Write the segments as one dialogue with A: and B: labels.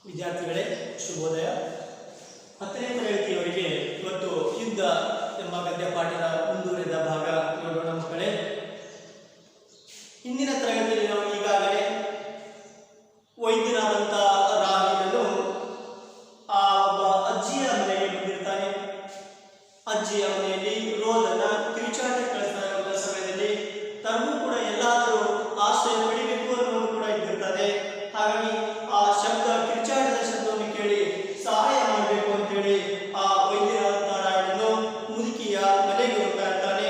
A: ವಿದ್ಯಾರ್ಥಿಗಳೇ ಶುಭೋದಯ. 10ನೇ ತರಗತಿಯವರಿಗೆ ಇವತ್ತು ಯುದ್ಧ ಎಂಬ ಗದ್ಯ ಪಾಠದ ಮುಂದುವರೆದ ಭಾಗ ನೋಡೋಣ ಮಕ್ಕಳೇ. ಹಿಂದಿನ ತರಗತಿಯಲ್ಲಿ ನಾವು ಈಗಾಗಲೇ ವೈದ್ಯನಾದಂಥ ರಾಹಿಲನು ಆ ಒಬ್ಬ ಅಜ್ಜಿಯ ಮನೆಗೆ ಬಂದಿರ್ತಾನೆ. ಅಜ್ಜಿಯ ಮನೆಯಲ್ಲಿ ರೋದನ ಕಿರುಚಾಟ ಕಳಿಸ್ತಾ ಇರುವಂತಹ ಸಮಯದಲ್ಲಿ ತನಗೂ ಕೂಡ ಎಲ್ಲಾದರೂ ಆಶ್ರಯ ಪಡಿಬೇಕು ಅನ್ನೋದು ಕೂಡ ಇದ್ದಿರ್ತದೆ. ಹಾಗಾಗಿ ಆ ಶಬ್ದ ಕಿರುಚಾಟದ ಶಬ್ದವನ್ನು ಕೇಳಿ ಸಹಾಯ ಮಾಡಬೇಕು ಅಂತೇಳಿ ಆ ವೈದ್ಯರಾದಂಥ ರಾಯನನ್ನು ಮುದುಕಿಯ ಮನೆಗೆ ಹೋಗ್ತಾ ಇರ್ತಾನೆ.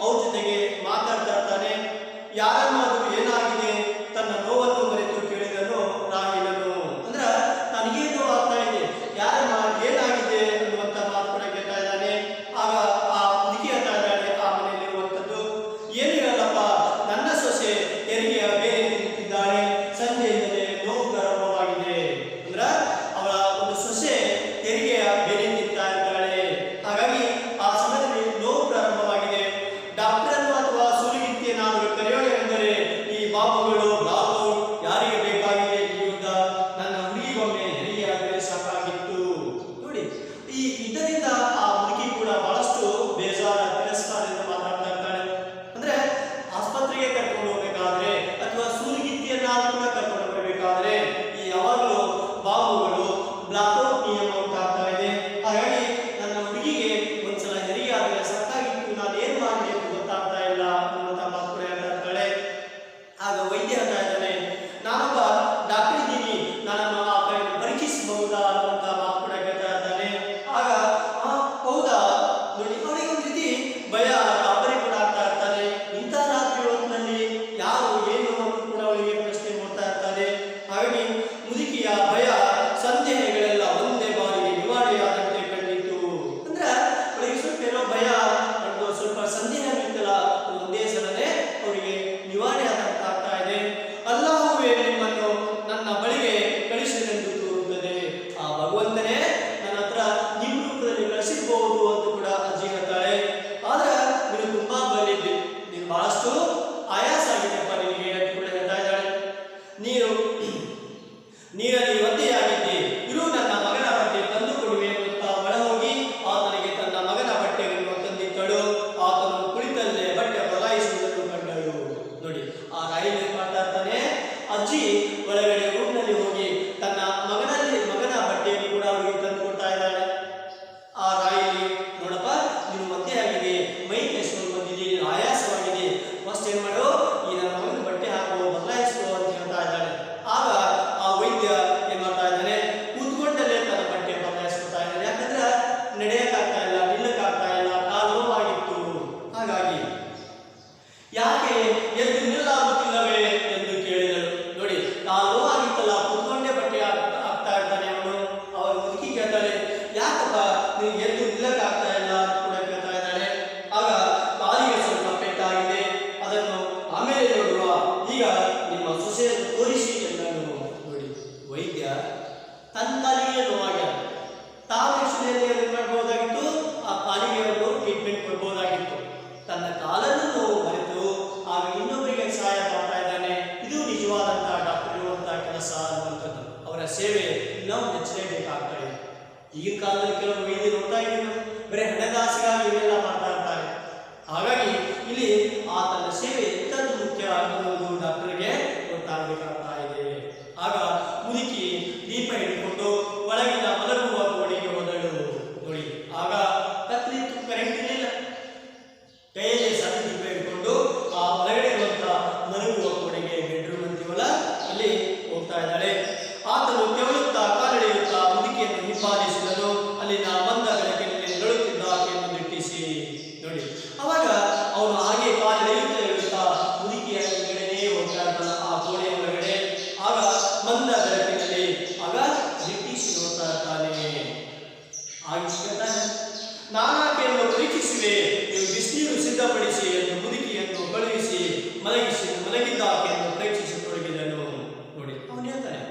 A: ಅವ್ರ ಜೊತೆಗೆ ಮಾತಾಡ್ತಾ ಇರ್ತಾನೆ. ಯಾರನ್ನಾದರೂ ಏನಾಗಿದೆ ತನ್ನ ನೋವನ್ನು ಮರೆತು ಕೇಳಿದನು ರಾಹಿಲನು. ಅಂದ್ರೆ ತನಗೇ ನೋವು ಆಗ್ತಾ ಇದೆ, ಯಾರನ್ನ ಏನಾಗಿದೆ ಅನ್ನುವಂಥ ಮಾತು ಕೂಡ ಕೇಳ್ತಾ ಇದ್ದಾನೆ. ಆಗ ಆ ಮುದುಕಿ ಹೇಳ್ತಾ ಇದ್ದಾಳೆ ಆ ಮನೆಯಲ್ಲಿರುವಂಥದ್ದು, ಏನು ಹೇಳಲ್ಲಪ್ಪ, ನನ್ನ ಸೊಸೆ ಹೆರಿಗೆಯ ಬೇರೆ ನಿಂತಿದ್ದಾಳೆ, ಸಂಜೆಯಿಂದಲೇ ನೋವು ಪ್ರಾರಂಭವಾಗಿದೆ. ಅಂದ್ರ ಅವಳ ಒಂದು ಸೊಸೆ ಹೆರಿಗೆಯ ಬೇರೆ ನಿಂತಾ ಇದ್ದಾಳೆ. ಹಾಗಾಗಿ ಆ ಸಮಯದಲ್ಲಿ ನೋವು ಪ್ರಾರಂಭವಾಗಿದೆ. ಡಾಕ್ಟರನ್ನು ಅಥವಾ ಸೂಲಿಗಿತ್ತಿಯನ್ನಾದರೂ ಕರೆಯೋಣ ಎಂದರೆ ಈ ಬಾಬುಗಳು ಬಾಬು ಯಾರಿಗೆ ಬೇಕಾಗಿದೆ ಈ ಯುದ್ಧ, ನನ್ನ ಹುಡುಗಿಗೊಮ್ಮೆ ಹೆರಿಗೆಯಾದರೆ ಸಾಕಾಗಿತ್ತು. ನೋಡಿ, ಈ ಯುದ್ಧದಿಂದ ಆ ಮುದುಕಿ ಕೂಡ ಬಹಳಷ್ಟು ಬೇಜಾರ ತಿರಸ್ಕಾರದಿಂದ ಮಾತಾಡ್ತಾ ಇರ್ತಾಳೆ. ಅಂದ್ರೆ ಆಸ್ಪತ್ರೆಗೆ ಕರ್ಕೊಂಡು ಹೋಗ್ಬೇಕಾದ್ರೆ ಅಥವಾ ಸೂಲಿಗಿತ್ತಿಯನ್ನಾದರೂ ಕೂಡ ಕರ್ಕೊಂಡು ಬರಬೇಕಾದ್ರೆ ಈ ಯಾವಾಗಲೂ ಬಾಬುಗಳು ಬ್ಲಾಕ್ಔಟ್ ನಿಯಮ ಉಂಟಾಗ್ತಾ ಇದೆ. ಹಾಗಾಗಿ ನನ್ನ ಹುಡುಗಿಗೆ ಒಂದ್ಸಲ ಹೆರಿಗೆ ಆದರೆ ಸಾಕಾಗಿತ್ತು, ನಾನು ಏನ್ ಮಾಡಬೇಕು ಗೊತ್ತಾಗ್ತಾ ಇಲ್ಲ ಅನ್ನುವಂಥ ಮಾತು ಕೂಡ ಹೇಳ್ತಾ ಇರ್ತಾಳೆ. ಆಗ ವೈದ್ಯ ಹೇಳ್ತಾ ಇದ್ದಾನೆ, ನಾನೊಬ್ಬ ಡಾಕ್ಟರ್ ಇದ್ದೀನಿ, ನನ್ನನ್ನು ಆ ಕಡೆಯನ್ನು ಪರೀಕ್ಷಿಸಬಹುದಾ ಅನ್ನುವಂಥ ಮಾತು ಕೂಡ ಕೇಳ್ತಾ ಇದ್ದಾನೆ. ಆಗ ಹೌದಾ, ನೋಡಿ ಅವಳಿಗೆ ಒಂದು ರೀತಿ ಭಯ ಗಾಬರಿ ಕೂಡ ಆಗ್ತಾ ಇರ್ತಾನೆ. ಇಂಥ ರಾತ್ರಿ ಹೊತ್ತಿನಲ್ಲಿ ಯಾರು ಏನು ಅನ್ನೋದು ಕೂಡ ಅವಳಿಗೆ ಪ್ರಶ್ನೆ ಮಾಡ್ತಾ ಇರ್ತಾನೆ. ಹಾಗಾಗಿ ಮುದುಕಿಯ ಭಯ ಸಂದೇಹಗಳೆಲ್ಲ ಒಂದೇ ಬಾರಿಗೆ ನಿವಾರಣೆಯಾದಂತೆ ಕಂಡಿತು. ಅಂದ್ರೆ ಅವಳಿಗೆ ಸ್ವಲ್ಪ ಏನೋ ಭಯ ಮತ್ತು ಸ್ವಲ್ಪ ಸಂದೇಹ ಇತ್ತಲ್ಲ, ಒಂದೇ ಸಲನೇ ಅವರಿಗೆ ನಿವಾರಣೆ ಆದಂತ ಆಗ್ತಾ ಇದೆ. ಅಲ್ಲಾಹುವೇ ನಿಮ್ಮನ್ನು ನನ್ನ ಬಳಿಗೆ ಕಳಿಸಿದೆಂದು ತೋರುತ್ತದೆ, ಆ ಭಗವಂತನೇ ನನ್ನ ಹತ್ರ ನಿಮ್ಮ ರೂಪದಲ್ಲಿ ಕಳಿಸಿರಬಹುದು ಅಂತ ಕೂಡ ಅಜ್ಜಿ ಹೇಳ್ತಾಳೆ. ಆದ್ರೆ ನೀನು ತುಂಬಾ ಬಲಿದ್ದೆ, ನೀನು ಬಹಳಷ್ಟು ಆಯಾಸ ಆಗಿದೆಪ್ಪ ನಿನಗೆ ಅಂತ ಕೂಡ ಹೇಳ್ತಾ ಇದ್ದಾಳೆ. ನೀರಲ್ಲಿ ಒದ್ದೆಯಾಗಿದ್ದೆ, ಇರು ನನ್ನ ಮಗನ ಬಟ್ಟೆ ತಂದು ಕೊಡುವೆ ಎನ್ನುತ್ತಾ ಒಳ ಹೋಗಿ ಆತನಿಗೆ ತನ್ನ ಮಗನ ಬಟ್ಟೆಯನ್ನು ತಂದಿಟ್ಟಳು. ಆತನು ಕುಳಿತಲ್ಲೇ ಬಟ್ಟೆ ಬದಲಾಯಿಸುವುದನ್ನು ಕಂಡಳು. ನೋಡಿ, ಆ ರಾಯಿಲ್ ಏನ್ ಮಾಡ್ತಾ ಇರ್ತಾನೆ, ಅಜ್ಜಿ ಒಳಗಡೆ ರೂಮ್ನಲ್ಲಿ ಹೋಗಿ ತನ್ನ ಮಗನ ಬಟ್ಟೆಯನ್ನು ಕೂಡ ಅವರಿಗೆ ತಂದು ಕೊಡ್ತಾ ಇದ್ದಾಳೆ. ಆ ರಾಯಿಲಿ, ನೋಡಪ್ಪ ನೀನು ಒದ್ದೆಯಾಗಿದೆ, ಮೈ ಕೆಸ್ಕೊಂಡು ಬಂದಿದೆ, ಆಯಾಸವಾಗಿದೆ, ಫಸ್ಟ್ ಏನ್ ಮಾಡು, ಈ ನನ್ನ ಮಗನ ಬಟ್ಟೆ ಹಾಕೋ, ಬದಲಾಯಿಸ್ಕೋ ಅಂತ ಹೇಳ್ತಾ ಇದ್ದಾಳೆ. ಆಗ ಆ ವೈದ್ಯ ಏನ್ ಮಾಡ್ತಾ ಇದ್ದಾನೆ, ಕೂತ್ಕೊಂಡಲ್ಲೇ ತನ್ನ ಬಟ್ಟೆ ಬದಲಾಯಿಸ್ಕೊತಾ ಇದ್ದಾನೆ. ಯಾಕಂದ್ರೆ ನಡೆಯಕ್ಕಾಗ್ತಾ ಇಲ್ಲ, ನಿಲ್ಲಕ್ಕಾಗ್ತಾ ಇಲ್ಲ, ಕಾಲು ನೋವಾಗಿತ್ತು. ಹಾಗಾಗಿ ಯಾಕೆ ಎದ್ದು ನಿಲ್ಲಾಗುತ್ತಿಲ್ಲವೇ ಎಂದು ಕೇಳಿದಳು. ನೋಡಿ, ಕಾಲು ನೋವಾಗಿತ್ತಲ್ಲ, ಕೂತ್ಕೊಂಡೇ ಬಟ್ಟೆ ಹಾಕ್ತಾ ಇರ್ತಾನೆ ಅವನು. ಅವರ ಮುದುಕಿ ಕೇಳ್ತಾಳೆ, ಯಾಕಪ್ಪ ನೀವು ಎದ್ದು ನಿಲ್ಲಕ್ಕಾಗ್ತಾ ಇಲ್ಲ ಅಂತ ಕೂಡ ಕೇಳ್ತಾ ಇದ್ದಾಳೆ. ಆಗ ಕಾಲಿಗೆ ಸ್ವಲ್ಪ ಪೆಟ್ಟಾಗಿದೆ, ಅದನ್ನು ಆಮೇಲೆ ನೋಡುವ, ಈಗ ನಿಮ್ಮ ಸೊಸೆಯನ್ನು ತೋರಿಸಿ ಎಂದನು. ನೋಡಿ, ವೈದ್ಯ ತನ್ನ ಕಾಲಿಗೆ ನೋವಾಗ್ಯ, ತಾವು ಯಕ್ಷಣೆಯಲ್ಲಿ ಮಾಡಬಹುದಾಗಿತ್ತು, ಆ ಕಾಲಿಗೆ ಒಂದು ಟ್ರೀಟ್ಮೆಂಟ್ ಕೊಡಬಹುದಾಗಿತ್ತು. ತನ್ನ ಕಾಲನ್ನು ನೋವು ಮರೆತು ಆಗ ಇನ್ನೊಬ್ಬರಿಗೆ ಸಹಾಯ ಮಾಡ್ತಾ ಇದ್ದಾನೆ. ಇದು ನಿಜವಾದಂತಹ ಡಾಕ್ಟರ್ ಇರುವಂತಹ ಕೆಲಸ ಅನ್ನುವಂಥದ್ದು. ಅವರ ಸೇವೆ ನಾವು ಮೆಚ್ಚಲೇಬೇಕಾಗ್ತಾ ಇದೆ. ಈಗಿನ ಕಾಲದಲ್ಲಿ ಕೆಲವು ವೈದ್ಯರು ನೋಡ್ತಾ ಇದ್ದೀವಿ, ಬರೀ ಹಣಕಾಸಿಗಾಗಿ ಇವೆಲ್ಲ ಮಾಡ್ತಾ ಇರ್ತಾರೆ. ಹಾಗಾಗಿ ಇಲ್ಲಿ ಆ ತನ್ನ ಸೇವೆ ಎಂಥದ್ದು ಮುಖ್ಯ ಅನ್ನೋದು ಡಾಕ್ಟರ್ಗೆ ಗೊತ್ತಾಗಬೇಕಾಗ್ತಾ ಇದೆ. ಆಗ ಮುದುಕಿ ದೀಪ ಹಿಡಿದುಕೊಂಡು ಒಳಗಿನ ಮಲಗುವ ಕೋಣೆಗೆ ಹೋದಳು. ನೋಡಿ, ಆಗ ಕತ್ಲಿತ್ತು, ಕರೆಂಟ್ ಇರಲಿಲ್ಲ. ಕೈಯಲ್ಲಿ ಸಣ್ಣ ದೀಪ ಹಿಡ್ಕೊಂಡು ಆ ಒಳಗಡೆ ಇರುವಂತ ಮಲಗುವ ಕೋಣೆಗೆ, ಬೆಡ್ರೂಮ್ ಅಂತೀವಲ್ಲ, ಅಲ್ಲಿ ಹೋಗ್ತಾ ಇದ್ದಾಳೆ. ಆತನು ತೆವಳುತ್ತಾ ಕಾಲೆಳೆಯುತ್ತಾ ಮುದುಕಿಯನ್ನು ಹಿಂಬಾಲಿಸಿದನು. ಅಲ್ಲಿನ ಮಂದ ಬೆಳಕಿನಲ್ಲಿ ನರಳುತ್ತಿದ್ದ ಆಕೆಯನ್ನು ದಿಟ್ಟಿಸಿ. ನೋಡಿ, ಅವಾಗ ಅವನು ಹಾಗೆ ಕಾಲೆಳೆಯುತ್ತಾ ಮುದುಕಿಯ ಹಿಂಗಡೆನೇ ಹೋಗ್ತಾ ಇದ್ದಾನ ಆ ಕೋಣೆಯ ಒಳಗಡೆ. ಆಗ ಮಂದ ಬೆಳಕಿನಲ್ಲಿ ಆಗ ದಿಟ್ಟಿಸಿ ನೋಡ್ತಾ ಇರ್ತಾನೆ. ಆಗಿಸ್ಕೊಳ್ತಾನೆ, ನಾನಾಕೆಯನ್ನು ಪರೀಕ್ಷಿಸಿವೆ, ನೀವು ಬಿಸಿನೀರು ಸಿದ್ಧಪಡಿಸಿ ಎಂದು ಮುದುಕಿಯನ್ನು ಕಳುಹಿಸಿ ಮಲಗಿದ್ದ ಆಕೆಯನ್ನು ಪರೀಕ್ಷಿಸತೊಡಗಿದನು. ನೋಡಿ, ಅವನು ಹೇಳ್ತಾನೆ,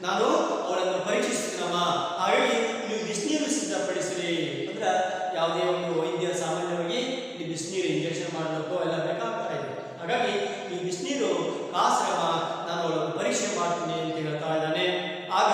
A: ನಾನು ಅವಳನ್ನು ಪರೀಕ್ಷಿಸ್ತೀನಮ್ಮ, ಹಾಗಾಗಿ ನೀವು ಬಿಸಿನೀರು ಸಿದ್ಧಪಡಿಸಿರಿ. ಅಂದ್ರೆ ಯಾವುದೇ ಒಂದು ವೈದ್ಯ ಸಾಮಾನ್ಯವಾಗಿ ಇಲ್ಲಿ ಬಿಸಿನೀರು ಇಂಜೆಕ್ಷನ್ ಮಾಡಬೇಕು ಎಲ್ಲ ಬೇಕಾಗ್ತಾ ಇದೆ. ಹಾಗಾಗಿ ಈ ಬಿಸಿನೀರು ಕಾಸ್ರಮ್ಮ, ನಾನು ಅವಳನ್ನು ಪರೀಕ್ಷೆ ಮಾಡ್ತೀನಿ ಅಂತ ಹೇಳ್ತಾ ಇದ್ದಾನೆ. ಆಗ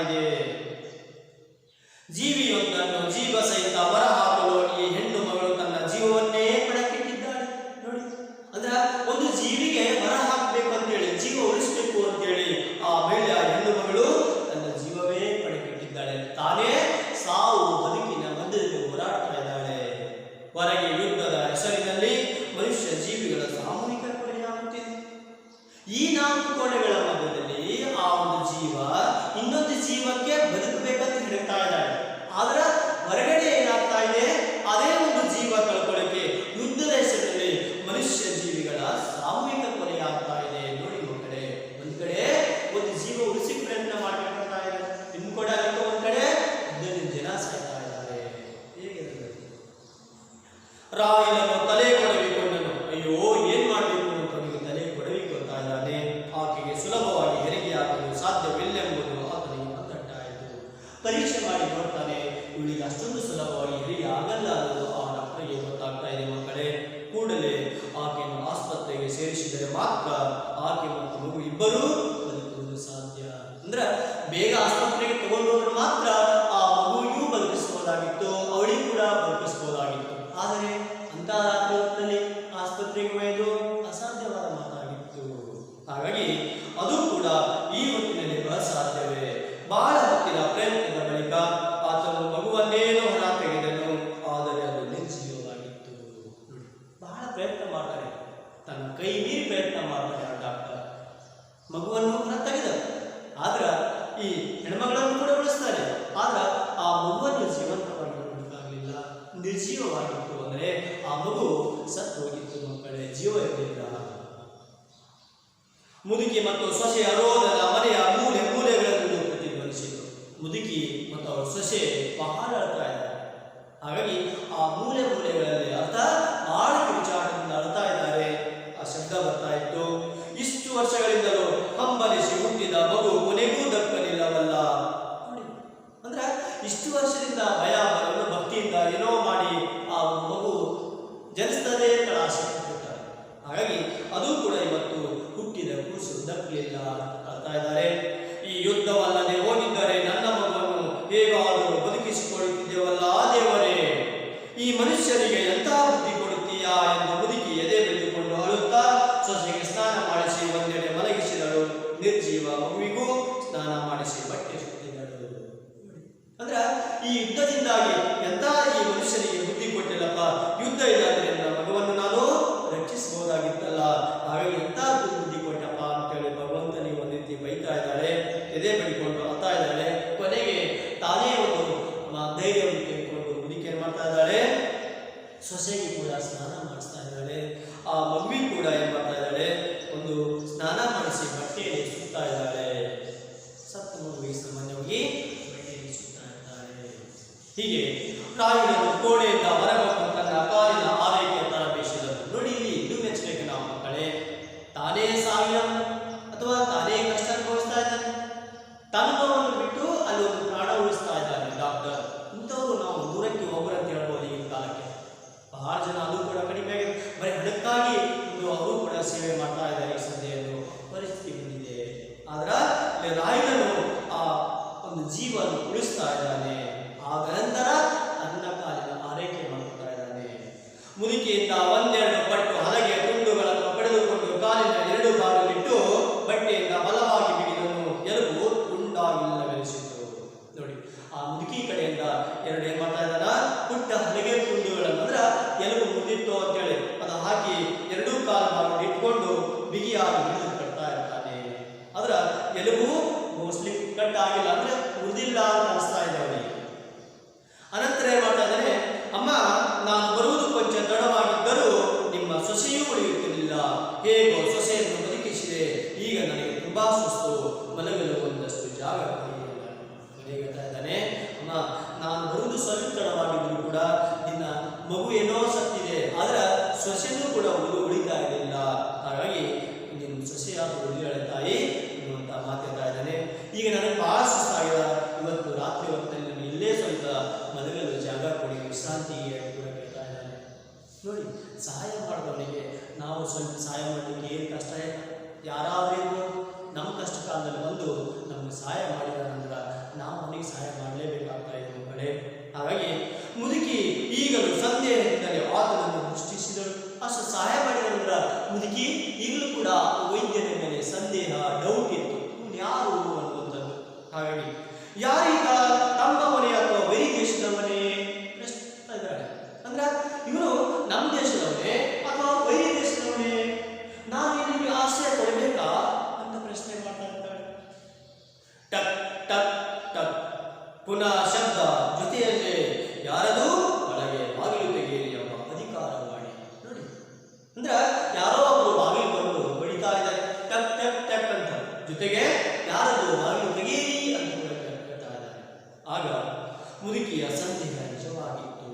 A: ಇದೆ. ಜೀವಿಯೊಂದನ್ನು ಜೀವ ಸಹಿತ ಹೊರಹಾಕಲು ಈ ಹೆಣ್ಣು ಮಗಳು ತನ್ನ ಜೀವವನ್ನೇ ಪಣಕ್ಕಿಟ್ಟಿದ್ದಾಳೆ. ನೋಡಿ, ಅಂದ್ರ ಒಂದು ಜೀವಿಗೆ ಹೊರ ಹಾಕಬೇಕು ಅಂತೇಳಿ, ಜೀವ ಉಳಿಸಬೇಕು ಅಂತೇಳಿ ಆ ಮಹಿಳೆ, ಹೆಣ್ಣು ಮಗಳು ತನ್ನ ಜೀವವೇ ಪಣಕ್ಕಿಟ್ಟಿದ್ದಾಳೆ. ತಾನೇ ಸಾವು ಬದುಕಿನ ಮಧ್ಯದಲ್ಲಿ ಹೋರಾಡ್ತಾ ಇದ್ದಾಳೆ. ಹೊರಗೆ ಯುದ್ಧದ ಹೆಸರಿನಲ್ಲಿ ಮನುಷ್ಯ ಜೀವಿಗಳ ಸಾಮೂಹಿಕ ಕೊಲೆಯಾಗುತ್ತಿದೆ. ಈ 4 ಕೋಣೆಗಳ ಮಧ್ಯದಲ್ಲಿ ಆ ಒಂದು ಜೀವ ಇನ್ನೊಂದು ಜೀವಕ್ಕೆ ಬದುಕಬೇಕಂತ ಹೇಳ್ತಾ ಇದ್ದಾಳೆ. ಆದ್ರೆ ಹೊರಗಡೆ ಏನಾಗ್ತಾ ಇದೆ, ಅದೇ ಒಂದು ಜೀವ ಕಳ್ಕೊಳ್ಳಕ್ಕೆ ಯುದ್ಧದ ಹೆಸರಿನಲ್ಲಿ ಮನುಷ್ಯ ಜೀವಿಗಳ ಸಾಮೂಹಿಕ ಕೊಲೆಯಾಗ್ತಾ ಇದೆ. ನೋಡಿ ಮಕ್ಕಳೇ, ಒಂದ್ ಕಡೆ ಒಂದು ಜೀವ ಉಳಿಸಿ ಪ್ರಯತ್ನ ಮಾಡ್ತಾ ಇದೆ, ಇನ್ನು ಕೂಡ ಒಂದ್ ಕಡೆ ಜನ ಸಾಯ್ತಾ ಇದ್ದಾರೆ. ಹೇಗೆ ರಾಯನನ್ನು ತಲೆ ಕೊಡವಿಕೊಂಡನು. ಅಯ್ಯೋ, ಏನ್ ಮಾಡಬೇಕು ಅಂತ ಅವನಿಗೆ ತಲೆ ಕೊಡವಿಕೊಳ್ತಾ ಇದ್ದಾನೆ. ಆಕೆಗೆ ಸುಲಭವಾಗಿ ಹೆರಿಗೆಯಾಗಲು ಸಾಧ್ಯವಿಲ್ಲೆಂಬುದು ಆತನಿಗೆ ಮತ್ತಟ್ಟಾಯಿತು. ಪರೀಕ್ಷೆ ಮಾಡಿ ನೋಡ್ತಾನೆ, ಇವಳಿಗೆ ಅಷ್ಟೊಂದು ಸುಲಭವಾಗಿ ಹೆರಿಗೆ ಆಗಲ್ಲ ಅನ್ನೋದು ಆ ಡಾಕ್ಟರ್ಗೆ ಗೊತ್ತಾಗ್ತಾ ಇದೆ. ಮಕ್ಕಳೇ, ಕೂಡಲೇ ಆಕೆಯನ್ನು ಆಸ್ಪತ್ರೆಗೆ ಸೇರಿಸಿದರೆ ಮಾತ್ರ ಆಕೆ ಮತ್ತು ಮಗು ಇಬ್ಬರೂ ಬದುಕುವುದು ಸಾಧ್ಯ. ಅಂದ್ರೆ ಬೇಗ ಆಸ್ಪತ್ರೆಗೆ ತಗೊಂಡೋದ್ರೆ ಮಾತ್ರ ಆ ಮಗುವಿಗೂ ಬದುಕಿಸಬಹುದಾಗಿತ್ತು, ಅವಳಿಗೂ ಕೂಡ ಬದುಕಿಸಬಹುದಾಗಿತ್ತು. ಆದರೆ ಅಂತ ರಾತ್ರಿ ಆಸ್ಪತ್ರೆಗೆ ಒಯ್ದು ಅಸಾಧ್ಯವಾದ ಮಾತಾಗಿತ್ತು. ಹಾಗಾಗಿ ಅದು ಕೂಡ ಈ ಹೊತ್ತಿನಲ್ಲಿ ಅಸಾಧ್ಯವೇ. ಬಹಳ ಹೊತ್ತಿನ ಪ್ರಯತ್ನದ ಬಳಿಕ ಆತನು ಮಗುವನ್ನೇನೋ ಹೊರ ತೆಗೆದನು, ಆದರೆ ಅದು ನಿರ್ಜೀವವಾಗಿತ್ತು. ಬಹಳ ಪ್ರಯತ್ನ ಮಾಡ್ತಾರೆ, ತನ್ನ ಕೈ ಮೀರಿ ಪ್ರಯತ್ನ ಮಾಡ್ತಾರೆ ಆ ಡಾಕ್ಟರ್. ಮಗುವನ್ನು ಹೊರ ತೆಗೆದ, ಆದ್ರ ಈ ಹೆಣ್ಮಗಳನ್ನು ಕೂಡ ಉಳಿಸ್ತಾರೆ. ಆದ್ರ ಆ ಮಗುವನ್ನು ಜೀವಂತವಾಗಿ ಉಳಿದಾಗಲಿಲ್ಲ, ನಿರ್ಜೀವವಾಗಿತ್ತು. ಅಂದ್ರೆ ಆ ಮಗು ಸತ್ತು ಹೋಗಿತ್ತು ಮಕ್ಕಳೇ, ಜೀವ ಇರಲಿಲ್ಲ. ಮುದುಕಿ ಮತ್ತು ಸೊಸೆಯ ರೋದನ ಮನೆಯ ಮೂಲೆ ಮೂಲೆಗಳನ್ನು ಪ್ರತಿಧ್ವನಿಸಿತು. ಮುದುಕಿ ಮತ್ತು ಅವರ ಸೊಸೆ ಬಹಳ ಅಳ್ತಾ ಇದ್ದಾರೆ. ಹಾಗಾಗಿ ಆ ಮೂಲೆ ಮೂಲೆಗಳಲ್ಲಿ ಆಳ ಕಿರುಚಾಟದಿಂದ ಅಳ್ತಾ ಇದ್ದಾರೆ. ಆ ಶಬ್ದ ಬರ್ತಾ ಇತ್ತು. ಇಷ್ಟು ವರ್ಷಗಳಿಂದಲೂ ಹಂಬಲಿಸಿ ಹುಟ್ಟಿದ ಮಗು ಕೊನೆಗೂ ದಕ್ಕಲಿಲ್ಲವಲ್ಲ. ಅಂದ್ರೆ ಇಷ್ಟು ವರ್ಷದಿಂದ ಭಯ ಭಕ್ತಿಯಿಂದ ಏನೋ ಮಾಡಿ ಆ ಮಗು ಜನಿಸ್ತದೇ ತಳಾಸೆ ಕೊಟ್ಟಿರ್ತಾರೆ. ಹಾಗಾಗಿ ಅದು ಕೂಡ ಇವತ್ತು ಹುಟ್ಟಿದ ಕೂಸು ದಕ್ಕಲಿಲ್ಲ ಅಳ್ತಾ ಇದ್ದಾರೆ. ಈ ಯುದ್ಧವಲ್ಲದೆ ಹೋಗಿದ್ದರೆ ನನ್ನ ಮಗುವನ್ನು ಹೇಗಾದರೂ ಬದುಕಿಸಿಕೊಳ್ಳುತ್ತಿದ್ದೇವಲ್ಲ ದೇವರೇ, ಈ ಮನುಷ್ಯನಿಗೆ ಎಂಥ ಬುದ್ಧಿ ಕೊಡುತ್ತೀಯಾ ಎಂದು ಮುದುಕಿ ಎದೆ ಬಿಟ್ಟುಕೊಂಡು ಅಳುತ್ತಾ ಸೊಸೆಗೆ ಸ್ನಾನ ಮಾಡಿಸಿ ಒಂದೆಡೆ ಮಲಗಿಸಿದಳು. ನಿರ್ಜೀವ ಮಗುವಿಗೂ ಸ್ನಾನ ಮಾಡಿಸಿ ಬಟ್ಟೆ ಸುತ್ತಿದಳು. ಅಂದ್ರ ಈ ಯುದ್ಧದಿಂದಾಗಿ ಎಂತ ಈ ಮನುಷ್ಯನಿಗೆ ಬುದ್ಧಿ ಕೊಟ್ಟಿಲ್ಲಪ್ಪ, ಯುದ್ಧ ಇಲ್ಲಾಂದ್ರೆ ನನ್ನ ಮಗುವನ್ನು ನಾನು ರಕ್ಷಿಸಬಹುದಾಗಿತ್ತಲ್ಲ, ಹಾಗಾಗಿ ಎಂತ ಬುದ್ಧಿ ಕೊಟ್ಟಪ್ಪ ಅಂತೇಳಿ ಭಗವಂತನಿಗೆ ಒಂದು ರೀತಿ ಬೈತಾ ಇದ್ದಾಳೆ, ಎದೆ ಬಡಿಕೊಂಡು ಅಳ್ತಾ ಇದ್ದಾಳೆ. ಕೊನೆಗೆ ತಾನೇ ಒಂದು ಧೈರ್ಯವನ್ನು ಕೇಳಿಕೊಂಡು ಮುದುಕಿ ಏನ್ ಮಾಡ್ತಾ ಇದ್ದಾಳೆ, ಸೊಸೆಗೆ ಕೂಡ ಸ್ನಾನ ಮಾಡಿಸ್ತಾ ಇದ್ದಾಳೆ. ಆ ಮಗುವಿಗೆ ಕೂಡ ಏನ್ ಮಾಡ್ತಾ ಇದ್ದಾಳೆ, ಒಂದು ಸ್ನಾನ ಮಾಡಿಸಿ ಬಟ್ಟೆಯಲ್ಲಿ ಸುತ್ತಾ ಇದ್ದಾಳೆ. ಸತ್ತ ಮಗುವಿಗೆ ಸಾಮಾನ್ಯವಾಗಿ ಬಟ್ಟೆಯಲ್ಲಿ ಸುತ್ತಾ ಇದ್ದಾಳೆ. ಹೀಗೆ ರಾಯಣನು ಕೋಣೆಯಿಂದ ಹೊರಬಂದು ತನ್ನ ಕಾಲಿನ ಆರೈಕೆ ಪ್ರಾರಂಭಿಸಿದನು. ನೋಡಿ, ಇಲ್ಲಿ ಇದು ಮೆಚ್ಚಬೇಕು ನಾವು ಮಕ್ಕಳೇ. ತಾನೇ ಸಾವಿನ ಅಥವಾ ತಾನೇ ಕಷ್ಟ ಅನುಭವಿಸ್ತಾ ಇದ್ದಾನೆ, ತನ್ನ ನೋವನ್ನು ಬಿಟ್ಟು ಅಲ್ಲಿ ಒಂದು ಪ್ರಾಣ ಉಳಿಸ್ತಾ ಇದ್ದಾನೆ ಡಾಕ್ಟರ್. ಇಂಥವ್ರು ನಾವು ದೂರಕ್ಕೆ ಒಬ್ಬರಂತ ಹೇಳ್ಬೋದು ಈಗಿನ ಕಾಲಕ್ಕೆ. ಬಹಳ ಜನ ಅದು ಕೂಡ ಕಡಿಮೆ ಆಗಿದೆ, ಬರೀ ಹಣಕ್ಕಾಗಿ ಅವರು ಕೂಡ ಸೇವೆ ಮಾಡ್ತಾ ಇದ್ದಾರೆ. ಈ ಸದ್ಯವನ್ನು ಪರಿಸ್ಥಿತಿ ಬಂದಿದೆ. ಆದ್ರೆ ರಾಯಣನು ಆ ಒಂದು ಜೀವವನ್ನು ಉಳಿಸ್ತಾ ಇದ್ದಾನೆ. ಆಗ ನಂತರ ತನ್ನ ಕಾಲಿನ ಆರೈಕೆ ಮಾಡುತ್ತಾ ಇದ್ದಾನೆ. ಮುದುಕಿಯಿಂದ ಒಂದೆರಡು ಪಟ್ಟು ಹಲಗೆಯ ತುಂಡುಗಳನ್ನು ಪಡೆದುಕೊಂಡು ಕಾಲಿನ 2 ಭಾಗವಿಟ್ಟು ಬಟ್ಟೆಯಿಂದ ಬಲವಾಗಿ ಬಿಗಿದನು. ಎಲುಬು ತುಂಡಾಗಿಲ್ಲವೆನಿಸಿತು. ನೋಡಿ, ಆ ಮುದುಕಿ ಕಡೆಯಿಂದ 2 ಏನ್ ಮಾಡ್ತಾ ಇದ್ದಾನ, ಪುಟ್ಟ ಹಲಗೆ ತುಂಡುಗಳನ್ನು, ಅಂದ್ರೆ ಎಲುಬು ಮುದ್ದಿತ್ತು ಅಂತೇಳಿ ಅದು ಹಾಕಿ 2 ಕಾಲು ಭಾಗ ಇಟ್ಕೊಂಡು ಬಿಗಿಯಾಗಿ ಹಿಡಿದು ಕಟ್ತಾ ಇರ್ತಾನೆ. ಆದ್ರ ಎಲುಬು ಮೋಸ್ಟ್ಲಿ ಕಟ್ ಆಗಿಲ್ಲ, ಅಂದ್ರೆ ಮುರಿದಿಲ್ಲ ಅಂತ ಅನಿಸ್ತಾ ಇದೆ ಅವನಿಗೆ. ಅನಂತರ ಏನ್ ಮಾಡ್ತಾ ಇದ್ದಾನೆ, ಅಮ್ಮ, ನಾನು ಬರುವುದು ಕೊಂಚ ತಡವಾಗಿದ್ದರೂ ನಿಮ್ಮ ಸೊಸೆಯೂ ಉಳಿಯುತ್ತಿರಲಿಲ್ಲ. ಹೇಗೋ ಸೊಸೆಯನ್ನು ಬದುಕಿಸಿದೆ. ಈಗ ನನಗೆ ತುಂಬಾ ಸುಸ್ತು, ಮಲಗಲು ಒಂದಷ್ಟು ಜಾಗ ಹೇಳ್ತಾ ಇದ್ದಾನೆ. ಅಮ್ಮ, ನಾನು ಬರುವುದು ಸ್ವಲ್ಪ ತಡವಾಗಿದ್ರು ಕೂಡ ನಿನ್ನ ಮಗು ಏನೋ ಸತ್ತಿದೆ, ಆದ್ರೆ ಸೊಸೆನೂ ಕೂಡ ಉಳಿತಾ ಇರಲಿಲ್ಲ. ಹಾಗಾಗಿ ನಿನ್ನ ಸೊಸೆಯಾದ ಉಳಿಯಾಳೆ ತಾಯಿ ಎನ್ನುವಂತ ಮಾತಾಡ್ತಾ ಇದ್ದಾನೆ. ಈಗ ನನಗೆ ಬಹಳ ಸುಸ್ತಾಗಿದೆ, ಇವತ್ತು ರಾತ್ರಿ ಹೊತ್ತಲ್ಲಿ ನಾನು ಇಲ್ಲೇ ಸ್ವಲ್ಪ ಮಲಗಲು ಜಾಗ ಕೊಡಿ, ವಿಶ್ರಾಂತಿಗೆ ಕೂಡ ಕೇಳ್ತಾ ಇದ್ದಾನೆ. ನೋಡಿ, ಸಹಾಯ ಮಾಡಿದವನಿಗೆ ನಾವು ಸ್ವಲ್ಪ ಸಹಾಯ ಮಾಡಲಿಕ್ಕೆ ಏನು ಕಷ್ಟ ಇಲ್ಲ. ಯಾರಾದ್ರೂ ನಮ್ಮ ಕಷ್ಟ ಕಾಲದಲ್ಲಿ ಬಂದು ನಮ್ಗೆ ಸಹಾಯ ಮಾಡಿದ ನಂತರ ಪುನಃ ಶಬ್ದ ಜೊತೆಯಲ್ಲೇ ಯಾರದು ಒಳಗೆ ಬಾಗಿಲು ತೆಗೆಯಿರಿ ಎಂಬ ಅಧಿಕಾರವಾಣಿ. ನೋಡಿ, ಅಂದ್ರೆ ಯಾರೋ ಒಬ್ರು ಬಾಗಿಲು ಬಂದು ಬಡಿತಾ ಇದ್ದಾರೆ, ಟಕ್ ಟಕ್ ಟಕ್ ಅಂತ. ಜೊತೆಗೆ ಯಾರದು ಬಾಗಿಲು ತೆಗೆಯಿರಿ ಅಂತ ಕೂಡ ಹೇಳ್ತಾ ಇದ್ದಾರೆ. ಆಗ ಮುದುಕಿಯ ಸಂದೇಹ ನಿಜವಾಗಿತ್ತು.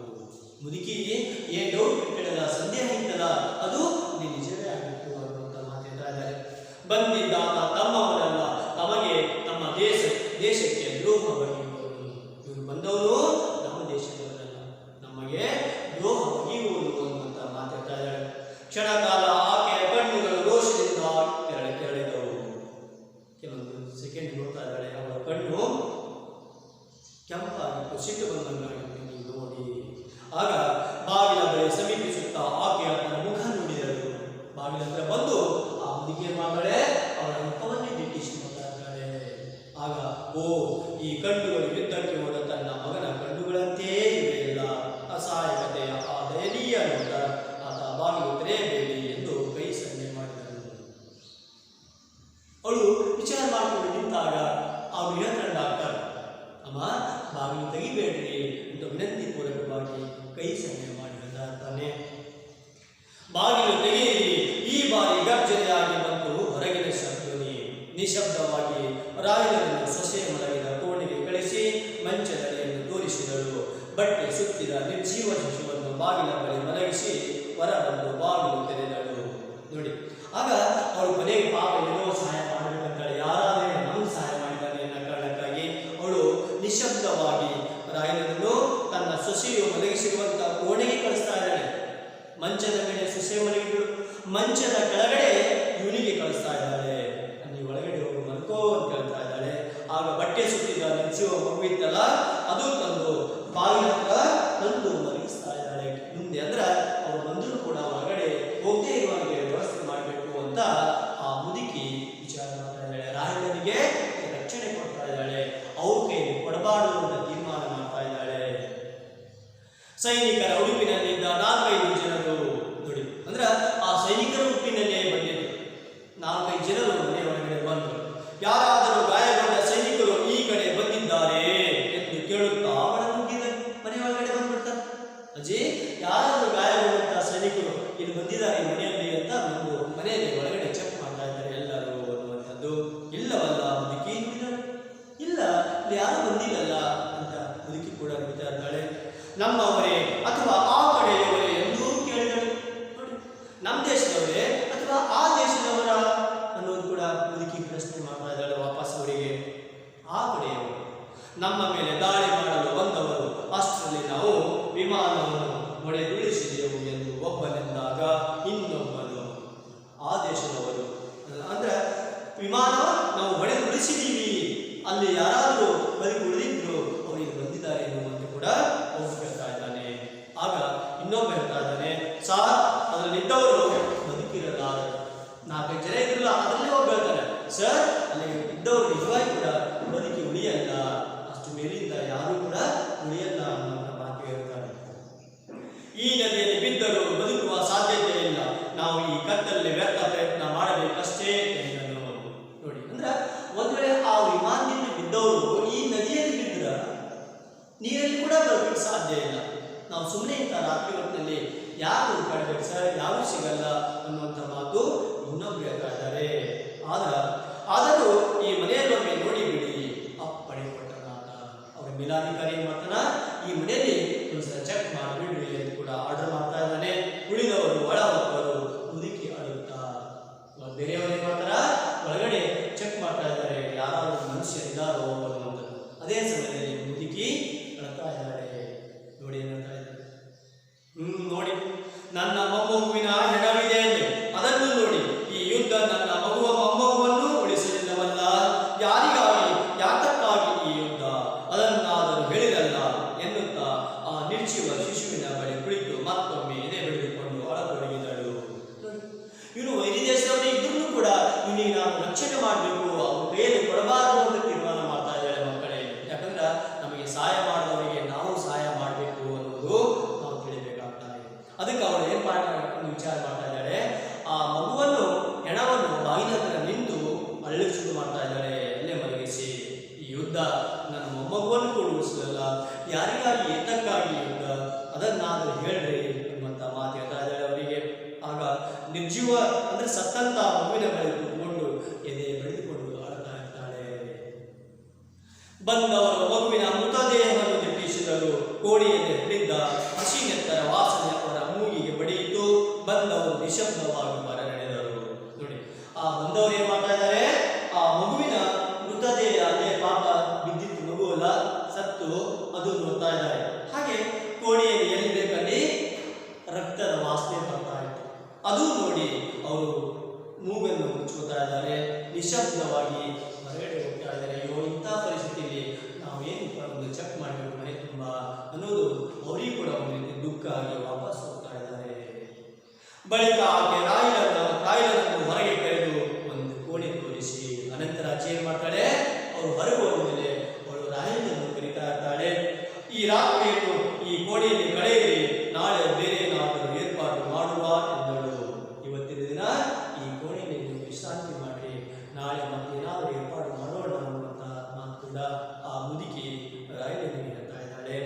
A: ಮುದುಕಿ ಏನ್ ಡೌಟ್ ಕೇಳಲ್ಲ, ಸಂದೇಹ ಇತ್ತಲ್ಲ, ಅದು ನಿಜವೇ ಆಗಿತ್ತು ಅನ್ನುವಂತ ಮಾತಾಡ್ತಾ ಇದ್ದಾರೆ. ಬಂದಿದ್ದಾತ ತಮ್ಮವನಲ್ಲ, ತಮಗೆ ನಮ್ಮ ದೇಶಕ್ಕೆ ದ್ರೋಹ ಬಗೆಯುವವನು. ಇವರು ಬಂದವನು ನಮ್ಮ ದೇಶದವರಲ್ಲ, ನಮಗೆ ದ್ರೋಹ ಬಗೆಯುವವನು ಅನ್ನುವಂತ ಮಾತಾಡ್ತಾ ಇದ್ದಾರೆ. ಕ್ಷಣಕಾಲ ಆಕೆಯ ಕಣ್ಣುಗಳು ರೋಷದಿಂದ ತೆರಳಿದವು. ಕೆಲವೊಂದು ಸೆಕೆಂಡ್ ನೋಡ್ತಾ ಇದ್ದಾಳೆ, ಅವಳ ಕಣ್ಣು ಕೆಂಪಾಗಿತ್ತು, ಸಿಟ್ಟು ಬಂದಂಗಾಗಿತ್ತು. ನೀವು ನೋಡಿ, ಆಗ ಬಾಗಿಲ ಬಳಿ ಸಮೀಪಿಸುತ್ತಾ ಆಕೆಯ ತನ್ನ ಮುಖ ನೋಡಿದಳು. ಬಾಗಿಲ ಹತ್ರ ಬಂದು ಆ ಮುದುಕಿಯ ಮಾತಾಡೆ ಅವಳ ಮುಖವನ್ನೇ ದಿಟ್ಟಿಸಿ ಮಾತಾಡ್ತಾಳೆ. ಆಗ ಓ, ಈ ಕಣ್ಣುಗಳು ಯುದ್ಧಕ್ಕೆ ಹೋದ ತನ್ನ ಮಗನ ಕಣ್ಣುಗಳಂತೆಯೇ ಇವೆಯಲ್ಲ. ಅಸಹಾಯಕತೆಯ ಆ ದಯನೀಯ ನೋಟ. ಆತ ಬಾಗಿಲು ತೆರೆಯಬೇಡಿ ಎಂದು ಕೈ ಸನ್ನೆ ಮಾಡಿದಳು. ಅವಳು ವಿಚಾರ ಮಾಡಿಕೊಂಡು ನಿಂತಾಗ ಅವನು ಹೇಳ್ತಾನೆ, ಡಾಕ್ಟರ್ ಅಮ್ಮ ಬಾಗಿಲು ತೆಗಿಬೇಡ್ರಿ ಎಂದು ವಿನಂತಿ ಪೂರ್ವಕವಾಗಿ ಕೈ ಸನ್ನೆ ಮಾಡಿ ಹೇಳ್ತಾನೆ. ಬಾಗಿಲು ತೆಗೆಯಿರಿ. ಈ ಬಾರಿ ಗರ್ಜನೆಯಾಗಿ ಬಂದು ಹೊರಗಿನ ಶಬ್ದನಿ ನಿಶಬ್ದವಾಗಿ ರಾಯನನ್ನು ಸೊಸೆಯ ಮಲಗಿದ ಕೋಣೆಗೆ ಕಳಿಸಿ ಮಂಚದಡಿಯನ್ನು ತೋರಿಸಿದಳು. ಬಟ್ಟೆ ಸುತ್ತಿದ ನಿರ್ಜೀವ ಶಿಶುವನ್ನು ಬಾಗಿಲ ಬಳಿ ಮಲಗಿಸಿ ಹೊರ ಬಂದು ಬಾಗಿಲು ತೆರೆದಳು. ನೋಡಿ, ಆಗ ಅವಳು ಕೊನೆಗೆ ಪಾಪ ಏನೋ ಸಹಾಯ ಮಾಡಬೇಕಂತಾಳೆ, ಯಾರಾದರೂ ನಮ್ಗೆ ಸಹಾಯ ಮಾಡಿದ್ದಾನೆ ಅನ್ನೋ ಕಾರಣಕ್ಕಾಗಿ ಅವಳು ನಿಶಬ್ದವಾಗಿ ರಾಯನನ್ನು ತನ್ನ ಸೊಸೆಯು ಮಲಗಿಸಿರುವಂತಹ ಕೋಣೆಗೆ ಕಳಿಸ್ತಾ ಇದ್ದಾಳೆ. ಮಂಚದ ಮೇಲೆ ಸೊಸೆ ಮಲಗಿದಳು, ಮಂಚದ ಕೆಳಗಡೆ ಇವನಿಗೆ ಕಳಿಸ್ತಾ ಇದ್ದಾಳೆ. ನೀವು ಒಳಗಡೆ ಹೋಗಿ ಮಲ್ಕೋ ಅಂತ ಹೇಳ್ತಾ ಇದ್ದಾಳೆ. ಆಗ ಬಟ್ಟೆ ಸುತ್ತಿದ ನಿರ್ಜೀವ ಮಗುವಿತ್ತಲ್ಲ, ಅದು ತಂದು ಬಾಗಿಲ ಹತ್ರ ತಂದು ಮಲಗಿಸ್ತಾ ಇದ್ದಾಳೆ. ಮುಂದೆ ಅಂದ್ರೆ ಅವ್ರು ಬಂದರೂ ಕೂಡ ಹೊರಗಡೆ ಹೋಗದೇ ಇರುವಂಗೆ ವ್ಯವಸ್ಥೆ ಮಾಡಬೇಕು ಅಂತ ಆ ಮುದುಕಿ ವಿಚಾರ ಮಾಡ್ತಾ ಇದ್ದಾಳೆ. ರಾಯನಿಗೆ ರಕ್ಷಣೆ ಕೊಡ್ತಾ ಇದ್ದಾಳೆ. ಅವ್ರ ಕೈಯಲ್ಲಿ ಕೊಡಬಾರದು ಅಂತ ತೀರ್ಮಾನ ಮಾಡ್ತಾ ಇದ್ದಾಳೆ. ಸೈನಿಕರ ಉಡುಪಿನಲ್ಲಿದ್ದ 4-5 ಜನರು, ನೋಡಿ ಅಂದ್ರೆ ಆ ಸೈನಿಕರ ಉಡುಪಿನಲ್ಲೇ ಬಂದಿದ್ರು 4-5 ಜನರು ಮನೆ ಒಳಗಡೆ ಬಂದರು. ಯಾರಾದರೂ ಗಾಯಗೊಂಡ ಸೈನಿಕರು ಈ ಕಡೆ ಬಂದಿದ್ದಾರೆ ಎಂದು ಕೇಳುತ್ತಾ ಅವಳ ನುಗ್ಗಿದ ಮನೆ ಒಳಗಡೆ ಬಂದ್ಬಿಡ್ತಾರೆ. ಅಜ್ಜಿ, ಯಾರಾದರೂ ಗಾಯಗೊಂಡಂತಹ ಸೈನಿಕರು ಇಲ್ಲಿ ಬಂದಿದ್ದಾರೆ ಮನೆಯಲ್ಲಿ ಅಂತ ಒಂದು ಮನೆಯಲ್ಲಿ ಒಳಗಡೆ ಚೆಕ್ ಮಾಡ್ತಾ ಇದ್ದಾರೆ ಎಲ್ಲರೂ ಅನ್ನುವಂಥದ್ದು. ಇಲ್ಲವಲ್ಲ ಮುದುಕಿ ನುಡಿದಳು. ಇಲ್ಲ, ಇಲ್ಲಿ ಯಾರು ಬಂದಿಲ್ಲಲ್ಲ ಅಂತ ಮುದುಕಿ ಕೂಡ ನುಡಿತಾ ಇದ್ದಾಳೆ. ನಮ್ಮವರೇ ಅಥವಾ ಆ ಕಡೆಯವರೇ ಎಂದು ಕೇಳಿದಳು. ನೋಡಿ, ನಮ್ಮ ದೇಶದವರೇ ಅಥವಾ ಆ ದೇಶದವರ ಅನ್ನೋದು ಕೂಡ ಮುದುಕಿ ಪ್ರಶ್ನೆ ಮಾಡ್ತಾ ಇದ್ದಾಳೆ ವಾಪಸ್ ಅವರಿಗೆ. ಆ ಕಡೆಯವರು, ನಮ್ಮ ಮೇಲೆ ದಾಳಿ ಮಾಡಲು ಬಂದವರು, ಅಷ್ಟರಲ್ಲಿ ನಾವು ವಿಮಾನವನ್ನು ಹೊಡೆದುಳಿಸಿದೆವು ಎಂದು ಒಬ್ಬನೆಂದಾಗ ಇನ್ನೊಬ್ಬನು ಆ ದೇಶದವರು, ಅಂದ್ರೆ ವಿಮಾನ ನಾವು ಹೊಡೆದುಳಿಸಿದ್ದೀವಿ, ಅಲ್ಲಿ ಯಾರಾದರೂ ಬದುಕಿ ಉಳಿದಿದ್ರು ಅವರಿಗೆ ಬಂದಿದ್ದಾರೆ ಎನ್ನುವಂತೆ ಕೂಡ ಒಬ್ಬ ಹೇಳ್ತಾ ಇದ್ದಾನೆ. ಆಗ ಇನ್ನೊಬ್ಬ ಹೇಳ್ತಾ ಇದ್ದಾನೆ, ಸಾರ್ ಅದರಲ್ಲಿದ್ದವರು ಬದುಕಿರಲಾರರು. 4-5 ಜನ ಇದ್ರಲ್ಲ, ಅದರಲ್ಲೇ ಒಬ್ಬ ಹೇಳ್ತಾನೆ, ಸರ್ ಅಲ್ಲಿ ಇದ್ದವರು ನಿಜವಾಗಿ ಕೂಡ ಬದುಕಿ ಉಳಿಯಲ್ಲ, ಅಷ್ಟು ಮೇಲಿಂದ ಯಾರು ಕೂಡ ಉಳಿಯಲ್ಲ ಅನ್ನೋ ಮಾತು ಹೇಳ್ತಾನೆ. ಈ ನದಿಯಲ್ಲಿ ಬಿದ್ದರೂ ಬದುಕುವ ಸಾಧ್ಯತೆ ಇಲ್ಲ, ನಾವು ಈ ಕತ್ತಲ್ಲಿ ವ್ಯರ್ಥ ಪ್ರಯತ್ನ ಮಾಡಬೇಕಷ್ಟೇ ಎಂದನು. ನೋಡಿ, ಅಂದ್ರೆ ಒಂದ್ ವೇಳೆ ಆ ವಿಮಾನದಿಂದ ಬಿದ್ದವರು ಈ ನದಿಯಲ್ಲಿ ಬಿದ್ದ್ರ ನೀರಲ್ಲಿ ಕೂಡ ಬರೋದಕ್ಕೆ ಸಾಧ್ಯ ಇಲ್ಲ. ನಾವು ಸುಮ್ಮನೆ ಇಂಥ ರಾತ್ರಿ ಹೊತ್ತಿನಲ್ಲಿ ಯಾರು ಹುಡುಕಾಡ್ಬೇಕು ಸರ್, ಯಾರು ಸಿಗಲ್ಲ ಅನ್ನುವಂಥ ಮಾತು ಇನ್ನೊಬ್ರು ಹೇಳ್ತಾ ಇದ್ದಾರೆ. ಆದರೂ ಈ ಮನೆಯಲ್ಲೊಮ್ಮೆ ನೋಡಿ ಬಿಡಿ ಅಪ್ಪಣೆ ಕೊಟ್ಟನಾತ. ಅವ್ರ ಮೇಲಾಧಿಕಾರಿ ಮಾಡ್ತಾನ, ಈ ಮನೆಯಲ್ಲಿ ಒಂದ್ಸಲ ಚೆಕ್ ಮಾಡಿಬಿಡ್ರಿ ಅಂತ ಕೂಡ ಆರ್ಡರ್ ಮಾಡ್ತಾ ಇದ್ದಾನೆ. ಉಳಿದವರು ಒಳ ಹೊಕ್ಕರು ಮುದುಕಿ ಅಡುತ್ತಾ ಬೇರೆಯವರಿಗೆ ಮಾತ್ರ ಒಳಗಡೆ ಚೆಕ್ ಮಾಡ್ತಾ ಇದ್ದಾರೆ, ಯಾರಾದರೂ ಮನುಷ್ಯರಿದ್ದಾರೋ ಅನ್ನುವಂಥದ್ದು. ಅದೇ ಸಮಯದಲ್ಲಿ ಮುದುಕಿ ಅಳ್ತಾ ಇದ್ದಾಳೆ. ನೋಡಿ ಏನು ಹೇಳ್ತಾ ಇದ್ದಾರೆ, ನೋಡಿ ನನ್ನ ಮೊಮ್ಮಗುವಿನ ಹೆಣವಿದೆ, ಅದನ್ನು ನೋಡಿ. ಈ ಯುದ್ಧ ನನ್ನ ಮಗುವ ಮೊಮ್ಮಗುವನ್ನು ಉಳಿಸಲಿಲ್ಲವಲ್ಲ, ಯಾರಿಗಾಗಿ ಯಾತಕ್ಕಾಗಿ ಈ ಯುದ್ಧ ಅದನ್ನಾದರೂ ಹೇಳಿರಲ್ಲ ಎನ್ನುತ್ತಾ ಆ ನಿರ್ಜೀವ ಶಿಶುವಿನ ಬಳಿ ಕುಳಿತು ಮತ್ತೊಮ್ಮೆ ಎದೆ ಬೆಳೆದುಕೊಂಡು ಅಳತೊಡಗಿದಳು. ಇವನು ವೈರಿ ದೇಶದವರೇ ಇದ್ರೂ ಕೂಡ ಇವನಿಗೆ ನಾನು ರಕ್ಷಣೆ ಮಾಡಬೇಕು, ಅವ್ರ ಕೈಯಲ್ಲಿ ಕೊಡಬಾರದು ಅಂತ ತೀರ್ಮಾನ ಮಾಡ್ತಾ ಇದ್ದಾಳೆ ಮಕ್ಕಳೇ. ಯಾಕಂದ್ರೆ ನಮಗೆ ಸಹಾಯ ಮಾಡಿದವರಿಗೆ ನಾವು ಸಹಾಯ ಮಾಡಬೇಕು ಅನ್ನೋದು ನಾವು ತಿಳಿಬೇಕಾಗ್ತಾ ಇದೆ. ಅದಕ್ಕೆ ಅವಳು ಏನ್ ವಿಚಾರ ಸತ್ತಂತ ಮಗುವಿನ ಮೇಲೆ ಕೂತ್ಕೊಂಡು ಎದೆ ಬಡಿದುಕೊಂಡು ಅಳ್ತಾ ಇರ್ತಾಳೆ. ಬಂದವರು ಮಗುವಿನ ಮೃತದೇಹವನ್ನು ದಿಟ್ಟಿಸಿದರು. ಕೋಳಿಯಲ್ಲಿ ಹಿಡಿದ ಹಸಿ ನೆತ್ತರ ವಾಸನೆ ಅವರ ಮೂಗಿಗೆ ಬಡಿಯಿತು. ಬಂದವರು ನಿಶಬ್ದವಾಗಿ ಹೊರ ನಡೆದರು. ನೋಡಿ, ಆ ಬಂದವರು ಏನ್ ಮಾಡ್ತಾ ಇದ್ದಾರೆ, ಆ ಮಗುವಿನ ಮೃತದೇಹ ಅಲ್ಲೇ ಪಾಪ ಬಿದ್ದಿತ್ತು, ಮಗು ಅಲ್ಲ ಸತ್ತು, ಅದು ನೋಡ್ತಾ ಇದ್ದಾರೆ. ಹಾಗೆ ಕೋಳಿಯಲ್ಲಿ ಎಲ್ಲಿ ಬೇಕಲ್ಲಿ ರಕ್ತದ ವಾಸನೆ ಬರ್ತಾ ಇತ್ತು. ಅದು ನೋಡಿ ಅವರು ಮೂಗನ್ನು ಮುಚ್ಕೋತಾ ಇದ್ದಾರೆ, ನಿಶಬ್ದವಾಗಿ ಹೊರಗಡೆ ಹೋಗ್ತಾ ಇದ್ದಾರೆ. ಅಯ್ಯೋ, ಇಂಥ ಪರಿಸ್ಥಿತಿಯಲ್ಲಿ ನಾವೇನು ಒಂದು ಚೆಕ್ ಮಾಡಬೇಕು ಮನೆ ತುಂಬ ಅನ್ನೋದು ಅವರಿಗೂ ಕೂಡ ಒಂದು ರೀತಿ ದುಃಖ ಆಗಿ ವಾಪಸ್ ಹೋಗ್ತಾ ಇದ್ದಾರೆ. ಬಳಿಕ ಆಕೆ ರಾಯಲನ್ನು ಹೊರಗೆ ಕರೆದು ಒಂದು ಕೋಣೆ ತೋರಿಸಿ ಅನಂತರ ಆಚೆ ಏನ್ ಮಾಡ್ತಾಳೆ, ಅವರು ಹೊರಗೆ ಹೋದ ಮೇಲೆ ಅವಳು ರಾಯಲನ್ನು ಕರೀತಾ ಇರ್ತಾಳೆ. ಈ ರಾತ್ರಿಯನ್ನು ಈ ಕೋಣೆಯಲ್ಲಿ ಕಳೆಯಿರಿ, ನಾಳೆ ಬೇರೆ ಏನಾದರೂ ಏರ್ಪಾಡು ಮಾಡುವ ಎಂದಳು. ಇವತ್ತಿನ ದಿನ ಈ ಕೋಣೆಯಲ್ಲಿ ನೀವು ವಿಶ್ರಾಂತಿ ಮಾಡಿ, ನಾಳೆ ಮತ್ತೆ ಏನಾದರೂ ಏರ್ಪಾಡು ಮಾಡೋಣ ಅನ್ನುವಂಥ ಮಾತು ಕೂಡ ಆ ಮುದುಕಿ ರಾಯಲನಿಗೆ ಹೇಳ್ತಾ ಇದ್ದಾಳೆ.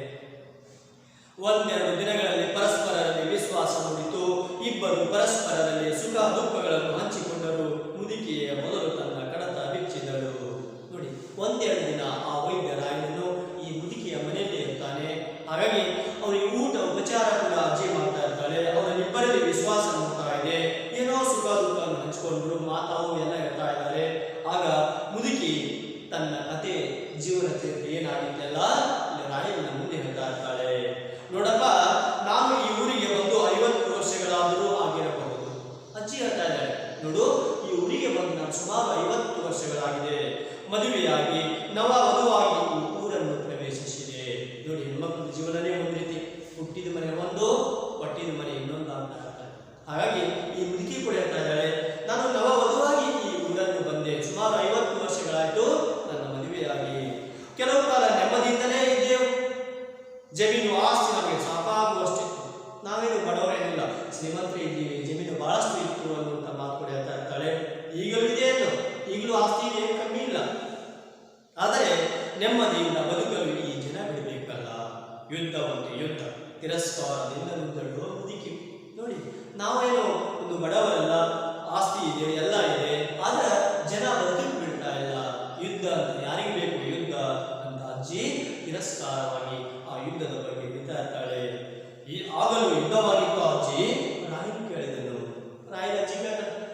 A: ಒಂದೆರಡು ದಿನಗಳಲ್ಲಿ ಪರಸ್ಪರರಲ್ಲಿ ವಿಶ್ವಾಸ ಮೂಡಿತು. ಇಬ್ಬರು ಪರಸ್ಪರರಲ್ಲಿ ಸುಖ ದುಃಖಗಳನ್ನು ಹಂಚಿಕೊಂಡರು. ಮುದುಕಿಯ ಮೊದಲು ತನ್ನ ಕಡತ ಬಿಚ್ಚಿದಳು. ನೋಡಿ, ಒಂದೆರಡು ದಿನ ಆ ವೈದ್ಯ ರಾಯಲನು ಈ ಮುದುಕಿಯ ಮನೆಯಲ್ಲಿ ಇರ್ತಾನೆ. ಹಾಗಾಗಿ ಅವರಿಗೆ ಊಟ ಉಪಚಾರ ಕೂಡ ಅಜ್ಜಿ ಮಾಡ್ತಾ ಇರ್ತಾಳೆ. ಅವರಲ್ಲಿಬ್ಬರಲ್ಲಿ ವಿಶ್ವಾಸ ನೋಡ್ತಾ ಇದೆ. ಏನೋ ಸುಖ ದುಃಖವನ್ನು ಹಂಚಿಕೊಂಡ್ರು, ಮಾತಾವು ಎಲ್ಲ ಇರ್ತಾ ಇದ್ದಾರೆ. ಆಗ ಮುದುಕಿ ತನ್ನ ಕತೆ ಜೀವನ ಚರಿತ್ರೆ ಏನಾಗಿದ್ದೆಲ್ಲ ಇಲ್ಲಿ ರಾಯಲನ ಮುಂದೆ ಹೇಳ್ತಾ ಇರ್ತಾಳೆ. ನೋಡಪ್ಪ, ನಾನು ಈ ಊರಿಗೆ ಬಂದು 50 ವರ್ಷಗಳಾದರೂ ಆಗಿರಬಹುದು. ಅಜ್ಜಿ ಹೇಳ್ತಾ ಇದ್ದಾಳೆ, ನೋಡು, ಈ ಊರಿಗೆ ಬಂದು ನಾನು ಸುಮಾರು 50 ವರ್ಷಗಳಾಗಿದೆ. ಮದುವೆಯಾಗಿ ನವ ವಧುವಾಗಿ ಈ ಊರನ್ನು ಪ್ರವೇಶಿಸಿದೆ. ನೋಡಿ, ಹೆಣ್ಮಕ್ಳ ಜೀವನನೇ ಒಂದು ರೀತಿ, ಹುಟ್ಟಿದ ಮನೆ ಒಂದು, ಕೊಟ್ಟಿದ ಮನೆ ಇನ್ನೊಂದು ಅಂತ ಹೇಳ್ತಾರೆ. ಹಾಗಾಗಿ ಈ ಮುದುಕಿ ಕೂಡ ಹೇಳ್ತಾ ಇದ್ದಾಳೆ, ನಾನು ನವ ವಧುವಾಗಿ ಈ ಊರನ್ನು ಬಂದೆ. ಸುಮಾರು 50 ವರ್ಷಗಳಾಯಿತು ನನ್ನ ಮದುವೆಯಾಗಿ. ಕೆಲವು ಕಾಲ ನೆಮ್ಮದಿಯಿಂದಲೇ ಇದ್ದೆವು. ಜಮೀನು ಆಸ್ತಿ ನಮಗೆ ಸಾಕಾಗುವಷ್ಟಿತ್ತು. ನಾವೇನು ಬಡವರೇನಿಲ್ಲ, ಶ್ರೀಮಂತರೇ ಇದ್ದೀವಿ, ಜಮೀನು ಬಹಳಷ್ಟು ಇತ್ತು ಅನ್ನುವಂಥ ಮಾತು ಕೂಡ ಹೇಳ್ತಾ ಇರ್ತಾಳೆ. ಈಗಲೂ ಇದೆ ಅಲ್ಲೋ, ಈಗಲೂ ಆಸ್ತಿ ಇದೆ, ಕಮ್ಮಿ ಇಲ್ಲ. ಆದರೆ ನೆಮ್ಮದಿಯಿಂದ ಬದುಕಲು ಈ ಜನ ಬಿಡಬೇಕಲ್ಲ. ಯುದ್ಧ ಒಂದು ಯುದ್ಧ, ತಿರಸ್ಕಾರದಿಂದ ನುದ್ದಳು ಮುದುಕಿ. ನೋಡಿ, ನಾವೇನು ಒಂದು ಬಡವರಲ್ಲ, ಆಸ್ತಿ ಇದೆ, ಎಲ್ಲ ಇದೆ, ಆದ್ರೆ ಜನ ಬದುಕು ಬಿಡ್ತಾ ಇಲ್ಲ. ಯುದ್ಧ ಅಂತ ಯಾರಿಗೆ ಬೇಕು ಯುದ್ಧ ಅಂತ ಅಜ್ಜಿ ತಿರಸ್ಕಾರವಾಗಿ ಆ ಯುದ್ಧದ ಬಗ್ಗೆ ಬಿಡ್ತಾ ಇರ್ತಾಳೆ. ಆಗಲೂ ಯುದ್ಧವಾಗಿತ್ತು ಅಜ್ಜಿ? ರಾಯಲು ಕೇಳಿದನು. ರಾಯಲ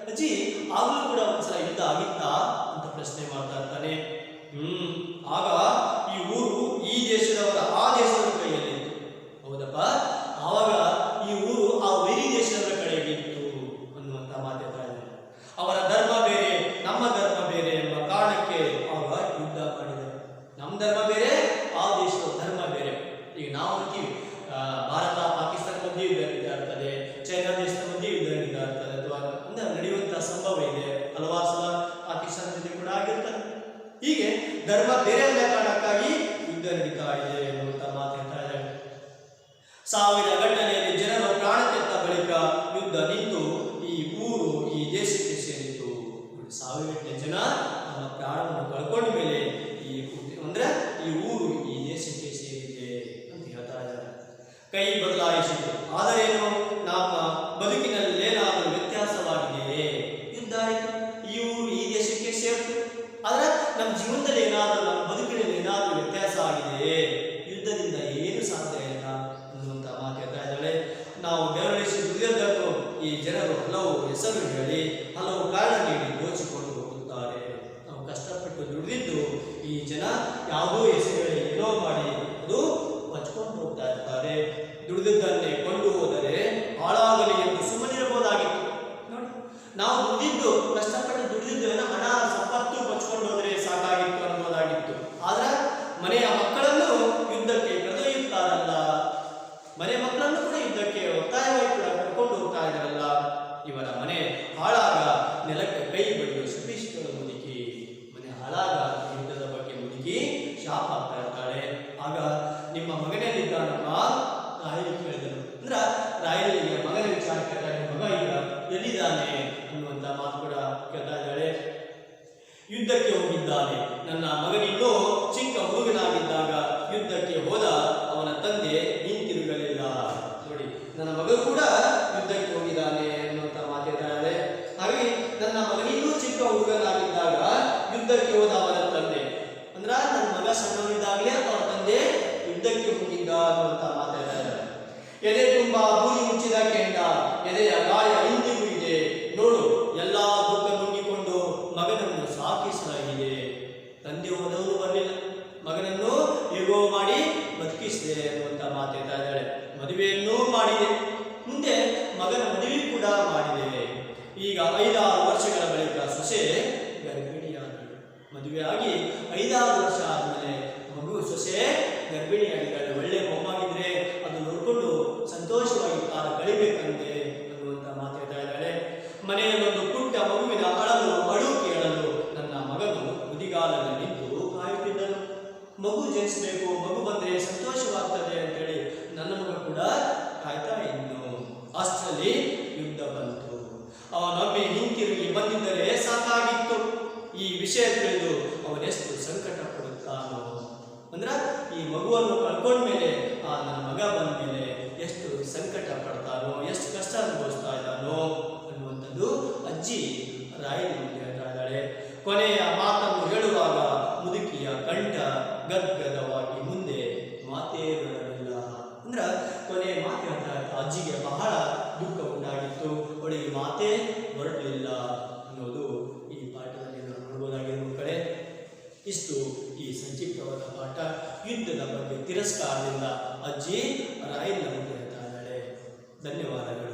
A: ಅಜ್ಜಿ ಆಗಲೂ ಕೂಡ ಒಂದ್ಸಲ ಯುದ್ಧ ಆಗಿತ್ತಾ ಅಂತ ಪ್ರಶ್ನೆ ಮಾಡ್ತಾ ಇರ್ತಾನೆ. ಆಗ ಈ ಊರು ಈ ದೇಶದವರ ಆ ದೇಶದವರ ಕೈಯಲ್ಲಿತ್ತು. ಹೌದಪ್ಪ, ಆವಾಗ ಈ ಊರು ಆ ವೈರಿ ದೇಶದವರ ಕಡೆಗಿತ್ತು ಅನ್ನುವಂಥ ಮಾತಾಡ್ತಾ ಇದ್ದಾರೆ. ಅವರ ಧರ್ಮ ಬೇರೆ, ನಮ್ಮ ಧರ್ಮ ಬೇರೆ ಎಂಬ ಕಾರಣಕ್ಕೆ ಆಗ ಯುದ್ಧ ಮಾಡಿದರು. ನಮ್ಮ ಧರ್ಮ ಬೇರೆ, ಆ ದೇಶದ ಧರ್ಮ ಬೇರೆ. ಈಗ ನಾವು ಅಂತೀವಿ ಭಾರತ ಪಾಕಿಸ್ತಾನ ಮಧ್ಯೆ ಯುದ್ಧ ನಡೀತಾ ಇರ್ತದೆ, ಚೈನಾ ದೇಶದ ಮಧ್ಯೆ ಯುದ್ಧ ನಡೀತಾ ಇರ್ತದೆ, ಅಥವಾ ನಡೆಯುವಂತಹ ಸಂಭವ ಇದೆ. ಹಲವಾರು ಸಲ ಪಾಕಿಸ್ತಾನ ಜೊತೆ ಕೂಡ ಆಗಿರ್ತದೆ. ಹೀಗೆ ಧರ್ಮ ಬೇರೆ ಅನ್ನೋ ಕಾರಣಕ್ಕಾಗಿ ಯುದ್ಧ ನಡೀತಾ ಇದೆ ಎನ್ನುವಂತ ಮಾತು ಹೇಳ್ತಾ ಇದ್ದಾರೆ. ಸಾವಿರ ಗಟ್ಟಲೆಯಲ್ಲಿ ಜನರು ಪ್ರಾಣ ತೆತ್ತ ಬಳಿಕ ಯುದ್ಧ ನಿಂತು ಈ ಊರು ಈ ದೇಶಕ್ಕೆ ಸೇರಿತು. ಸಾವಿರಗಟ್ಟಲೆ ಜನ ತಮ್ಮ ಪ್ರಾಣವನ್ನು ಕಳ್ಕೊಂಡ ಮೇಲೆ ಈ ಊರು ಈ ದೇಶಕ್ಕೆ ಸೇರಿದೆ ಅಂತ ಹೇಳ್ತಾ ಇದ್ದಾರೆ. ಕೈ ಬದಲಾಯಿಸಿತು, ಆದರೇನು ನಮ್ಮ ಬದುಕಿನಲ್ಲಿ ಏನಾದರೂ ವ್ಯತ್ಯಾಸವಾಗಿದೆಯೇ? ಯುದ್ಧ ಆಯಿತು, ಈ ಊರು ಈ ದೇಶಕ್ಕೆ ಸೇರಿತು, ಆದ್ರೆ ನಮ್ಮ ಜೀವನದಲ್ಲಿ ಏನಾದರೂ, ನಮ್ಮ ಬದುಕಿನಲ್ಲಿ ಏನಾದರೂ ವ್ಯತ್ಯಾಸ ಆಗಿದೆಯೇ? ಯುದ್ಧದಿಂದ ಏನು ಸಾಧ್ಯ ಇಲ್ಲ ಅನ್ನುವಂಥ ಮಾತು ಹೇಳ್ತಾ ಇದ್ದಾಳೆ. ನಾವು ಬೆರಳಿಸಿ ದುಡಿದದ್ದನ್ನು ಈ ಜನರು ಹಲವು ಹೆಸರು ಹೇಳಿ, ಹಲವು ಕಾರಣ ನೀಡಿ ದೋಚಿಕೊಂಡು ಹೋಗುತ್ತಾರೆ. ನಾವು ಕಷ್ಟಪಟ್ಟು ದುಡಿದಿದ್ದು ಈ ಜನ ಯಾವುದೋ ಹೆಸರು ಏನೋ ಮಾಡಿ ಅದು ಹಚ್ಕೊಂಡು ಹೋಗ್ತಾ ಇರ್ತಾರೆ. ದುಡಿದದ್ದನ್ನೇ ಕೊಂಡು ಹೋದರೆ ಹಾಳಾಗಲಿ ಎಂದು ಸುಮ್ಮನಿರಬಹುದಾಗಿತ್ತು. ನೋಡಿ, ನಾವು ದುಡಿದಿದ್ದು, ಕಷ್ಟಪಟ್ಟು ದುಡಿದಿದ್ದು ಹಣ ಸಂಪತ್ತು ಹಚ್ಕೊಂಡು ಹೋದರೆ ಸಾಕಾಗಿತ್ತು ಅನ್ನೋದಾಗಿತ್ತು. ಆದ್ರೆ ಮನೆಯ ಮಕ್ಕಳನ್ನು ಯುದ್ಧಕ್ಕೆ ಕರೆದೊಯ್ಯುತ್ತಾರಲ್ಲ, ಮನೆ ಮಕ್ಕಳನ್ನು ಕೂಡ ಯುದ್ಧಕ್ಕೆ ಒತ್ತಾಯವಾಗಿ ಕೂಡ ಕರ್ಕೊಂಡು ಹೋಗ್ತಾ ಇದ್ದಾರಲ್ಲ, ಇವರ ಮನೆ ಹಾಳಾಗ ನೆಲಕ್ಕೆ ಕೈ ಬಡಿಯುವ ಸತೀಶ್ವರ ಮುದುಕಿ. ಮನೆ ಹಾಳಾಗ ಯುದ್ಧದ ಬಗ್ಗೆ ಮುದುಕಿ ಶಾಪ ಆಗ್ತಾ ಇರ್ತಾಳೆ. ಆಗ ನಿಮ್ಮ ಮಗನಲ್ಲಿದ್ದಾನಮ್ಮ ರಾಯಲು ಕೇಳಿದನು. ಅಂದ್ರ ರಾಯಲಿಗೆ ಮಗನ ವಿಚಾರ ಕೇಳ್ತಾಳೆ, ಮಗ ಈಗ ಎಲ್ಲಿದ್ದಾನೆ ಅನ್ನುವಂತ ಮಾತು ಕೂಡ ಕೇಳ್ತಾ ಇದ್ದಾಳೆ. ಯುದ್ಧಕ್ಕೆ ಹೋಗಿದ್ದಾನೆ, ನನ್ನ ಮಗನಿನ್ನೂ ಚಿಕ್ಕ ಹುಡುಗನಾಗಿದ್ದಾಗ ಯುದ್ಧಕ್ಕೆ ಹೋದ, ಅವನ ತಂದೆ ಹಿಂತಿರುಗಲಿಲ್ಲ. ನೋಡಿ, ನನ್ನ ಮಗ ಕೂಡ ಯುದ್ಧಕ್ಕೆ ಹೋಗಿದ್ದಾನೆ ಅನ್ನುವಂತ ಮಾತಾಡ್ತಾಳೆ. ಹಾಗೆ ಯುದ್ಧಕ್ಕೆ ಹೋದ ಅವರ ತಂದೆ. ಅಂದ್ರ ನನ್ನ ಮಗ ಸಣ್ಣವನಿದ್ದಾಗಲೇ ಅವರ ತಂದೆ ಯುದ್ಧಕ್ಕೆ ಹೋಗಿದ್ದ ಅನ್ನುವಂತ ಮಾತಾಡ್ತಾರೆ. ಎದೆ ತುಂಬಾ ಬೂದಿ ಮುಚ್ಚಿದ ಕೆಂಡ, ಎದೆಯ ಗಾಯ ಇಂದಿಗೂ ಇದೆ. ನೋಡು, ಎಲ್ಲಾ ದುಃಖ ನುಂಗಿಕೊಂಡು ಮಗನನ್ನು ಸಾಕಿಸಲಾಗಿದೆ. ತಂದೆ ಹೋದವರು ಬರಲಿಲ್ಲ, ಮಗನನ್ನು ಹೇಗೋ ಮಾಡಿ ಬದುಕಿಸಿದೆ ಅನ್ನುವಂತ ಮಾತಾಡ್ತಾ ಇದ್ದಾಳೆ. ಮದುವೆಯನ್ನೂ ಮಾಡಿದೆ, ಮುಂದೆ ಮಗನ ಮದುವೆ ಕೂಡ ಮಾಡಿದೆ. ಈಗ 5-6 ವರ್ಷಗಳ ಬಳಿಕ ಸೊಸೆ ಗರ್ಭಿಣಿಯಾದಳು. ಮದುವೆ ಆಗಿ 5-6 ವರ್ಷ ಆದ್ಮೇಲೆ ಮಗು ಸೊಸೆ ಗರ್ಭಿಣಿಯಾಗಿದ್ದಾಳೆ. ಒಳ್ಳೆ ಮೊಮ್ಮಗಿದ್ರೆ ಅದು ನೋಡ್ಕೊಂಡು ಸಂತೋಷವಾಗಿ ಕಾಲ ಕಳಿಬೇಕಂತೆ ಅನ್ನುವಂತ ಮಾತಾಡ್ತಾ ಇದ್ದಾಳೆ. ಮನೆಯಲ್ಲೊಂದು ಪುಟ್ಟ ಮಗುವಿನ ಅಳು ಕೇಳಲು ನನ್ನ ಮಗನು ಮುದಿಗಾಲಲ್ಲಿ ನಿಂತು ಕಾಯುತ್ತಿದ್ದನು. ಮಗು ಜನಿಸಬೇಕು, ಮಗು ಬಂದ್ರೆ ಸಂತೋಷವಾಗ್ತದೆ ಅಂತೇಳಿ ನನ್ನ ಮಗ ಕೂಡ ಕಾಯ್ತಾ ಇನ್ನು. ಅಷ್ಟರಲ್ಲಿ ಯುದ್ಧ ಬಂತು. ಅವನೊಮ್ಮೆ ಹಿಂತಿರುಗಿ ಬಂದಿದ್ದರೆ ಸಾಕಾಗಿತ್ತು. ಈ ವಿಷಯ ತಿಳಿದು ಅವನೆಷ್ಟು ಸಂಕಟ ಪಡುತ್ತಾನೋ. ಅಂದ್ರ ಈ ಮಗುವನ್ನು ಕಳ್ಕೊಂಡ್ಮೇಲೆ ನನ್ನ ಮಗ ಬಂದ ಮೇಲೆ ಎಷ್ಟು ಸಂಕಟ ಪಡ್ತಾನೋ, ಎಷ್ಟು ಕಷ್ಟ ಅನುಭವಿಸ್ತಾ ಇದ್ದಾನೋ ಅನ್ನುವಂಥದ್ದು ಅಜ್ಜಿ ರಾಯನಿಗೆ ಹೇಳ್ತಾ ಇದ್ದಾಳೆ. ಕೊನೆಯ ಮಾತನ್ನು ಹೇಳುವಾಗ ಮುದುಕಿಯ ಕಂಠ ಗದ್ಗದವಾಗಿ ಮುಂದೆ ಮಾತೇ ಬರಲಿಲ್ಲ. ಅಂದ್ರ ಕೊನೆಯ ಮಾತು ಹೇಳ್ತಾ ಅಜ್ಜಿಗೆ ಬಹಳ ದುಃಖ ಉಂಟಾಗಿತ್ತು. ಅವಳಿಗೆ ಮಾತೇ ಹೊರಟಲಿಲ್ಲ ಅನ್ನೋದು ಈ ಪಾಠದಲ್ಲಿ ನಾವು ನೋಡಬಹುದಾಗಿದೆ ಮಕ್ಕಳೇ. ಇಷ್ಟು ಈ ಸಂಕ್ಷಿಪ್ತವಾದ ಪಾಠ. ಯುದ್ಧದ ಬಗ್ಗೆ ತಿರಸ್ಕಾರದಿಂದ ಅಜ್ಜಿ ರಾಯನ ಮುಂದೆ ಹೇಳ್ತಾ ಇದ್ದಾಳೆ. ಧನ್ಯವಾದಗಳು.